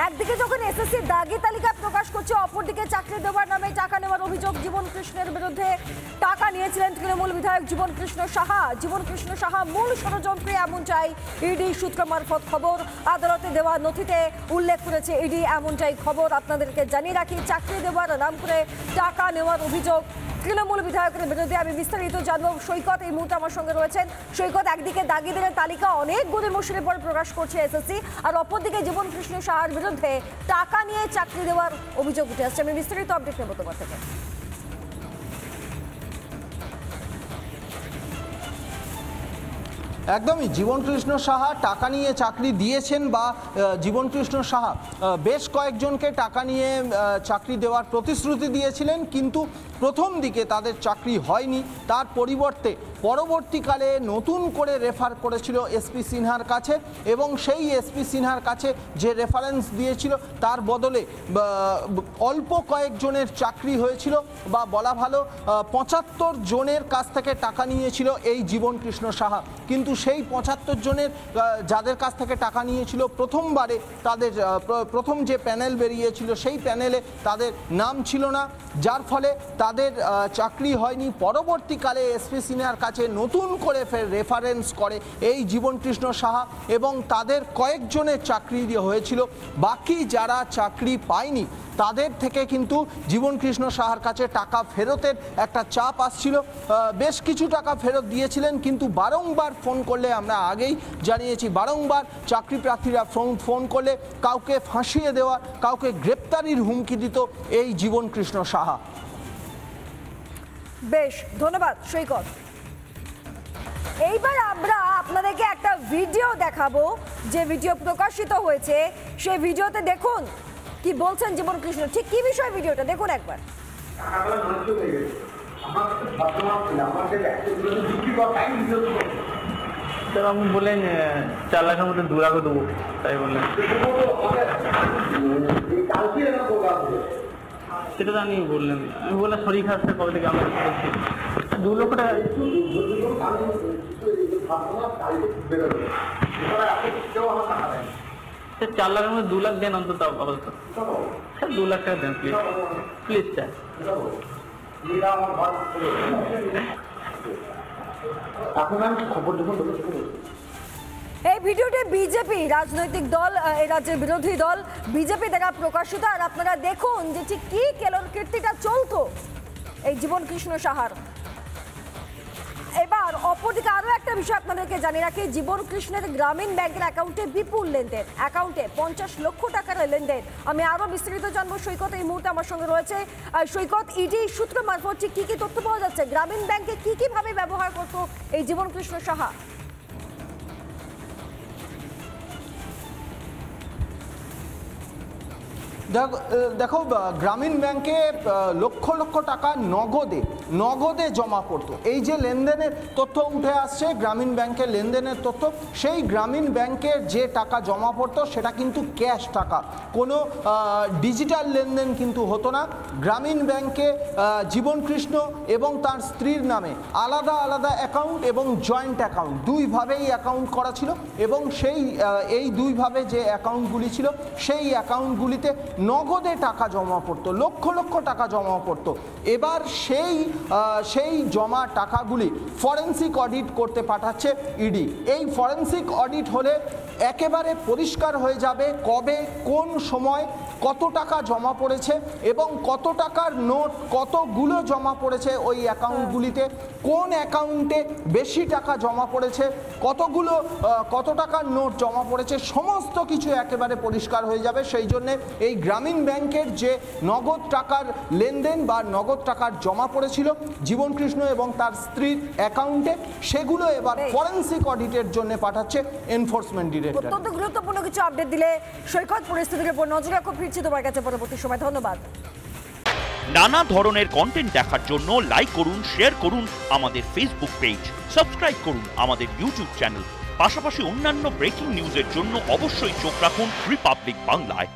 একদিকে যখন এসএসসি দাগি তালিকা প্রকাশ করছে, অপরদিকে চাকরি দেওয়ার নামে টাকা নেওয়ার অভিযোগ জীবন কৃষ্ণের বিরুদ্ধে। টাকা নিয়েছিলেন তৃণমূল বিধায়ক জীবন কৃষ্ণ সাহা। জীবন কৃষ্ণ সাহা মূল ষড়যন্ত্রে, এমনটাই ইডি সূত্র মারফত খবর। আদালতে দেওয়া নথিতে উল্লেখ করেছে ইডি, এমনটাই খবর। আপনাদেরকে জানিয়ে রাখি, চাকরি দেওয়ার নাম করে টাকা নেওয়ার অভিযোগ তৃণমূল বিধায়কের বিরুদ্ধে। আমি বিস্তারিত জানবো। সৈকত এই মুহূর্তে আমার সঙ্গে রয়েছেন। সৈকত, একদিকে দাগিদের তালিকা অনেক গুণের মুশিরের পর প্রকাশ করছে এসএসসি, আর অপরদিকে জীবন কৃষ্ণ সাহার বিরুদ্ধে টাকা নিয়ে চাকরি দেওয়ার অভিযোগ উঠে আসছে। আমি বিস্তারিত আপডেট নেব তোমার থেকে। একদমই, জীবনকৃষ্ণ সাহা টাকা নিয়ে চাকরি দিয়েছেন বা জীবনকৃষ্ণ সাহা বেশ কয়েকজনকে টাকা নিয়ে চাকরি দেওয়ার প্রতিশ্রুতি দিয়েছিলেন, কিন্তু প্রথম দিকে তাদের চাকরি হয়নি। তার পরিবর্তে পরবর্তীকালে নতুন করে রেফার করেছিল এসপি সিনহার কাছে, এবং সেই এসপি সিনহার কাছে যে রেফারেন্স দিয়েছিল তার বদলে অল্প কয়েকজনের চাকরি হয়েছিল, বা বলা ভালো ৭৫ জনের কাছ থেকে টাকা নিয়েছিল এই জীবনকৃষ্ণ সাহা। কিন্তু সেই ৭৫ জনের যাদের কাছ থেকে টাকা নিয়েছিল, প্রথমবারে তাদের প্রথম যে প্যানেল বেরিয়েছিল সেই প্যানেলে তাদের নাম ছিল না, যার ফলে তাদের চাকরি হয়নি। পরবর্তীকালে এসপি সিনহার কাছে নতুন করে ফের রেফারেন্স করে এই জীবনকৃষ্ণ সাহা, এবং তাদের কয়েকজনের চাকরি হয়েছিল। বাকি যারা চাকরি পায়নি তাদের থেকে কিন্তু জীবনকৃষ্ণ সাহার কাছে টাকা ফেরতের একটা চাপ আসছিল। বেশ কিছু টাকা ফেরত দিয়েছিলেন, কিন্তু বারংবার ফোন করলে, আমরা আগেই জানিয়েছি, বারংবার চাকরি প্রার্থীরা ফোন করলে কাউকে ফাঁসিয়ে দেওয়া, কাউকে গ্রেপ্তারির হুমকি দিত এই জীবনকৃষ্ণ সাহা। বেশ, ধন্যবাদ সৈকত। এইবার আমরা আপনাদেরকে একটা ভিডিও দেখাবো, যে ভিডিও প্রকাশিত হয়েছে। সেই ভিডিওতে দেখুন কি বলছেন জীবন কৃষ্ণ। ঠিক কি বিষয় ভিডিওটা দেখুন একবার। আমি বললেন 4 লাখের মধ্যে 2 লাখ দেবো, তাই বললেন। সেটা তো আমি বললেন, আমি বললাম শরীর খাসতে কবে থেকে আমরা করছি 2 লক্ষ টাকা। 4 লাখের মধ্যে 2 লাখ দেন অন্তত, আপাতত 2 লাখ টাকা দেন প্লিজ, প্লিজ স্যার। এই ভিডিওটি বিজেপি রাজনৈতিক দল, এই রাজ্যের বিরোধী দল বিজেপি দ্বারা প্রকাশিত। আর আপনারা দেখুন যে ঠিক কি কেলেঙ্কারিটা চলতো এই জীবন কৃষ্ণ সাহার। এবার অপরদিকে আরো একটা বিষয় আপনাদেরকে জানিয়ে রাখি, জীবন কৃষ্ণের গ্রামীণ ব্যাংকের অ্যাকাউন্টে বিপুল লেনদেন, অ্যাকাউন্টে 50 লক্ষ টাকার লেনদেন। আমি আরো বিস্তারিত জানবো। সৈকত এই মুহূর্তে আমার সঙ্গে রয়েছে। সৈকত, ইডি সূত্র মারফত কি কি তথ্য পাওয়া যাচ্ছে? গ্রামীণ ব্যাংকে কি কি ভাবে ব্যবহার করতো এই জীবন কৃষ্ণ সাহা? দেখো, গ্রামীণ ব্যাংকে লক্ষ লক্ষ টাকা নগদে জমা পড়তো। এই যে লেনদেনের তথ্য উঠে আসছে, গ্রামীণ ব্যাংকের লেনদেনের তথ্য, সেই গ্রামীণ ব্যাংকের যে টাকা জমা পড়তো সেটা কিন্তু ক্যাশ টাকা, কোনো ডিজিটাল লেনদেন কিন্তু হতো না। গ্রামীণ ব্যাংকে জীবনকৃষ্ণ এবং তার স্ত্রীর নামে আলাদা আলাদা অ্যাকাউন্ট এবং জয়েন্ট অ্যাকাউন্ট, দুইভাবেই অ্যাকাউন্ট করা ছিল, এবং এই দুইভাবে যে অ্যাকাউন্টগুলি ছিল সেই অ্যাকাউন্টগুলিতে নগদে টাকা জমা পড়তো, লক্ষ লক্ষ টাকা জমা পড়তো। এবার সেই জমা টাকাগুলি ফরেন্সিক অডিট করতে পাঠাচ্ছে ইডি। এই ফরেন্সিক অডিট হলে একেবারে পরিষ্কার হয়ে যাবে কবে, কোন সময়, কত টাকা জমা পড়েছে, এবং কত টাকার নোট কতগুলো জমা পড়েছে ওই অ্যাকাউন্টগুলিতে, কোন অ্যাকাউন্টে বেশি টাকা জমা পড়েছে, কত টাকার নোট জমা পড়েছে, সমস্ত কিছু একেবারে পরিষ্কার হয়ে যাবে। সেই জন্যে এই গ্রামীণ ব্যাংকের যে নগদ টাকার লেনদেন বা নগদ টাকার জমা পড়েছিল জীবনকৃষ্ণ এবং তার স্ত্রীর অ্যাকাউন্টে, সেগুলো এবার ফরেন্সিক অডিটের জন্য পাঠাচ্ছে এনফোর্সমেন্ট ডিরেক্টর। অত্যন্ত গুরুত্বপূর্ণ কিছু আপডেট দিলে সৈকত। পরিস্থিতির উপর নজর রাখো, ফিরছি তোমার কাছে পরবর্তী সময়। ধন্যবাদ। নানা ধরনের কন্টেন্ট দেখার জন্য লাইক করুন, শেয়ার করুন আমাদের ফেসবুক পেজ, সাবস্ক্রাইব করুন আমাদের ইউটিউব চ্যানেল। পাশাপাশি অন্যান্য ব্রেকিং নিউজের জন্য অবশ্যই চোখ রাখুন রিপাবলিক বাংলায়।